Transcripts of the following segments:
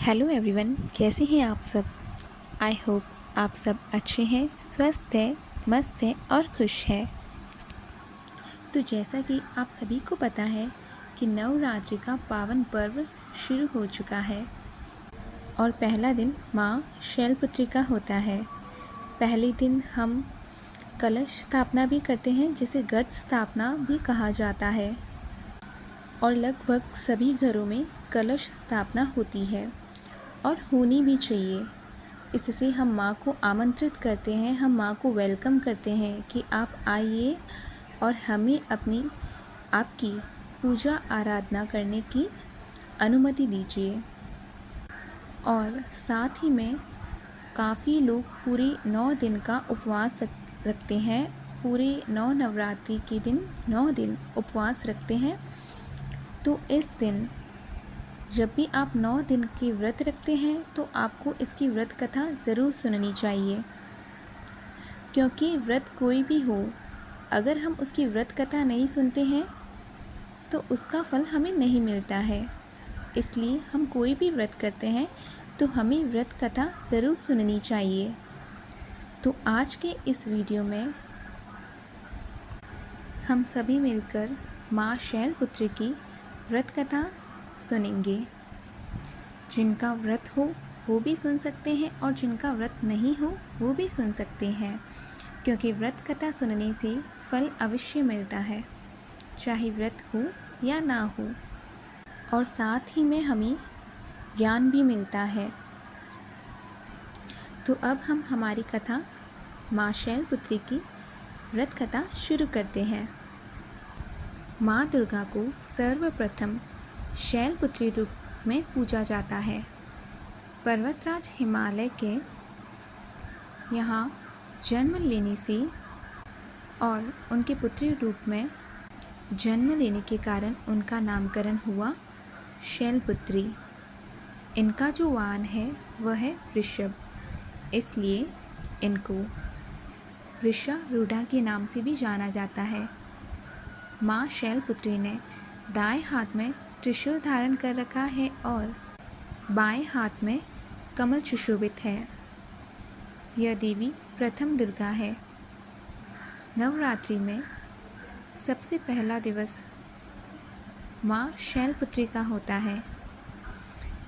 Hello everyone, कैसे हैं आप सब। आई होप आप सब अच्छे हैं, स्वस्थ हैं, मस्त हैं और खुश हैं। तो जैसा कि आप सभी को पता है कि नवरात्रि का पावन पर्व शुरू हो चुका है और पहला दिन माँ शैलपुत्री का होता है। पहले दिन हम कलश स्थापना भी करते हैं, जिसे घट स्थापना भी कहा जाता है, और लगभग सभी घरों में कलश स्थापना होती है और होनी भी चाहिए। इससे हम माँ को आमंत्रित करते हैं, हम माँ को वेलकम करते हैं कि आप आइए और हमें आपकी पूजा आराधना करने की अनुमति दीजिए। और साथ ही में काफ़ी लोग पूरे 9 दिन का उपवास रखते हैं। पूरे 9 नवरात्रि के दिन 9 दिन उपवास रखते हैं। तो इस दिन जब भी आप 9 दिन की व्रत रखते हैं तो आपको इसकी व्रत कथा ज़रूर सुननी चाहिए, क्योंकि व्रत कोई भी हो, अगर हम उसकी व्रत कथा नहीं सुनते हैं तो उसका फल हमें नहीं मिलता है। इसलिए हम कोई भी व्रत करते हैं तो हमें व्रत कथा ज़रूर सुननी चाहिए। तो आज के इस वीडियो में हम सभी मिलकर माँ शैलपुत्री की व्रत कथा सुनेंगे। जिनका व्रत हो वो भी सुन सकते हैं और जिनका व्रत नहीं हो वो भी सुन सकते हैं, क्योंकि व्रत कथा सुनने से फल अवश्य मिलता है, चाहे व्रत हो या ना हो। और साथ ही में हमें ज्ञान भी मिलता है। तो अब हम हमारी कथा माँ शैलपुत्री की व्रत कथा शुरू करते हैं। माँ दुर्गा को सर्वप्रथम शैलपुत्री रूप में पूजा जाता है। पर्वतराज हिमालय के यहाँ जन्म लेने से और उनके पुत्री रूप में जन्म लेने के कारण उनका नामकरण हुआ शैलपुत्री। इनका जो वाहन है वह है वृषभ, इसलिए इनको वृषारूढ़ा के नाम से भी जाना जाता है। माँ शैलपुत्री ने दाएं हाथ में त्रिशूल धारण कर रखा है और बाएं हाथ में कमल सुशोभित है। यह देवी प्रथम दुर्गा है। नवरात्रि में सबसे पहला दिवस माँ शैलपुत्री का होता है।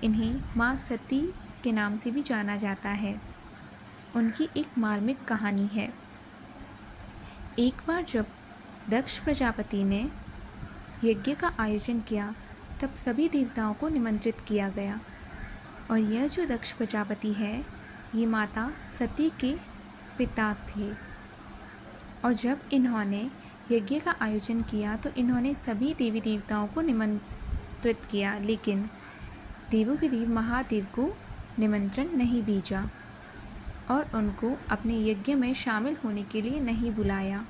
इन्हें माँ सती के नाम से भी जाना जाता है। उनकी एक मार्मिक कहानी है। एक बार जब दक्ष प्रजापति ने यज्ञ का आयोजन किया, तब सभी देवताओं को निमंत्रित किया गया। और यह जो दक्ष प्रजापति है, ये माता सती के पिता थे। और जब इन्होंने यज्ञ का आयोजन किया तो इन्होंने सभी देवी देवताओं को निमंत्रित किया, लेकिन देवों के देव महादेव को निमंत्रण नहीं भेजा और उनको अपने यज्ञ में शामिल होने के लिए नहीं बुलाया।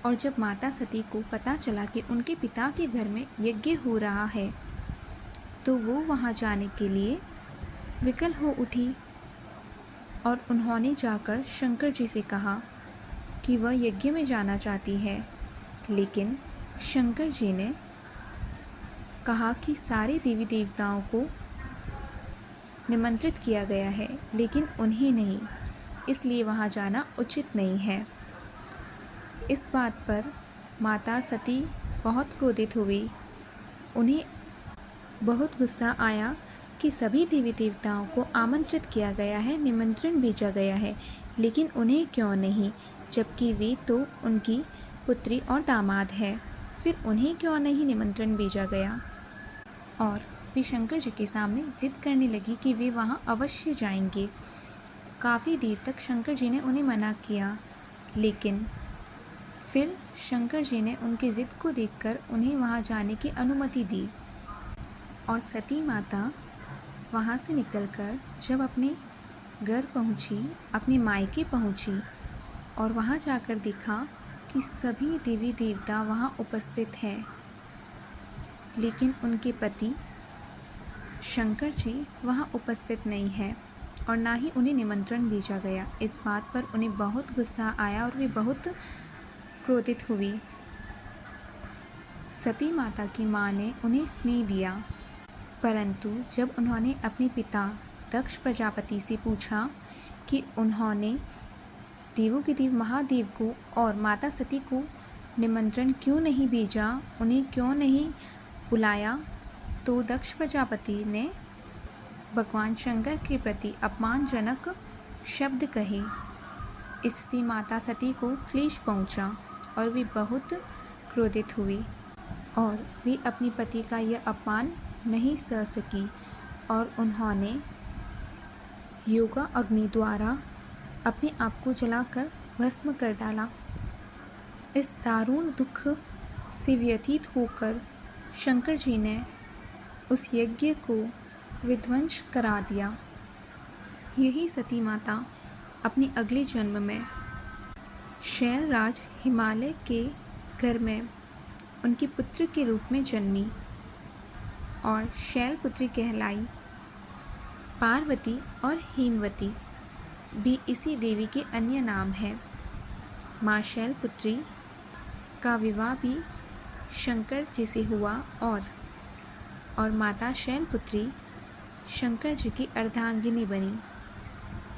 और जब माता सती को पता चला कि उनके पिता के घर में यज्ञ हो रहा है, तो वो वहाँ जाने के लिए विकल हो उठी और उन्होंने जाकर शंकर जी से कहा कि वह यज्ञ में जाना चाहती है। लेकिन शंकर जी ने कहा कि सारे देवी देवताओं को निमंत्रित किया गया है, लेकिन उन्हें नहीं, इसलिए वहाँ जाना उचित नहीं है। इस बात पर माता सती बहुत क्रोधित हुई। उन्हें बहुत गुस्सा आया कि सभी देवी देवताओं को आमंत्रित किया गया है, निमंत्रण भेजा गया है, लेकिन उन्हें क्यों नहीं, जबकि वे तो उनकी पुत्री और दामाद है। फिर उन्हें क्यों नहीं निमंत्रण भेजा गया। और वे शंकर जी के सामने जिद करने लगी कि वे वहाँ अवश्य जाएंगे। काफ़ी देर तक शंकर जी ने उन्हें मना किया, लेकिन फिर शंकर जी ने उनकी ज़िद को देखकर उन्हें वहाँ जाने की अनुमति दी। और सती माता वहाँ से निकलकर जब अपने घर पहुँची, अपने मायके पहुँची, और वहाँ जाकर देखा कि सभी देवी देवता वहाँ उपस्थित हैं, लेकिन उनके पति शंकर जी वहाँ उपस्थित नहीं हैं और ना ही उन्हें निमंत्रण भेजा गया। इस बात पर उन्हें बहुत गुस्सा आया और वे बहुत क्रोधित हुई। सती माता की माँ ने उन्हें स्नेह दिया परंतु जब उन्होंने अपने पिता दक्ष प्रजापति से पूछा कि उन्होंने देवों के देव महादेव को और माता सती को निमंत्रण क्यों नहीं भेजा, उन्हें क्यों नहीं बुलाया, तो दक्ष प्रजापति ने भगवान शंकर के प्रति अपमानजनक शब्द कहे। इससे माता सती को क्लेश पहुंचा और वे बहुत क्रोधित हुई और वे अपने पति का यह अपमान नहीं सह सकी और उन्होंने योगा अग्नि द्वारा अपने आप को जलाकर भस्म कर डाला। इस दारुण दुख से व्यथित होकर शंकर जी ने उस यज्ञ को विध्वंस करा दिया। यही सती माता अपने अगले जन्म में शैलराज हिमालय के घर में उनके पुत्र के रूप में जन्मी और शैलपुत्री कहलाई। पार्वती और हेमवती भी इसी देवी के अन्य नाम हैं। माँ शैलपुत्री का विवाह भी शंकर जी से हुआ और माता शैलपुत्री शंकर जी की अर्धांगिनी बनी।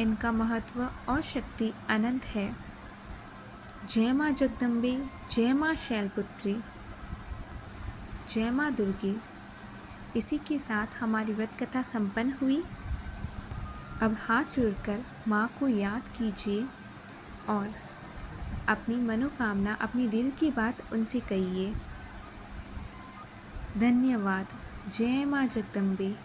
इनका महत्व और शक्ति अनंत है। जय माँ जगदम्बे, जय माँ शैलपुत्री, जय माँ दुर्गे। इसी के साथ हमारी व्रत कथा संपन्न हुई। अब हाथ जोड़कर माँ को याद कीजिए और अपनी मनोकामना, अपनी दिल की बात उनसे कहिए। धन्यवाद। जय माँ जगदम्बे।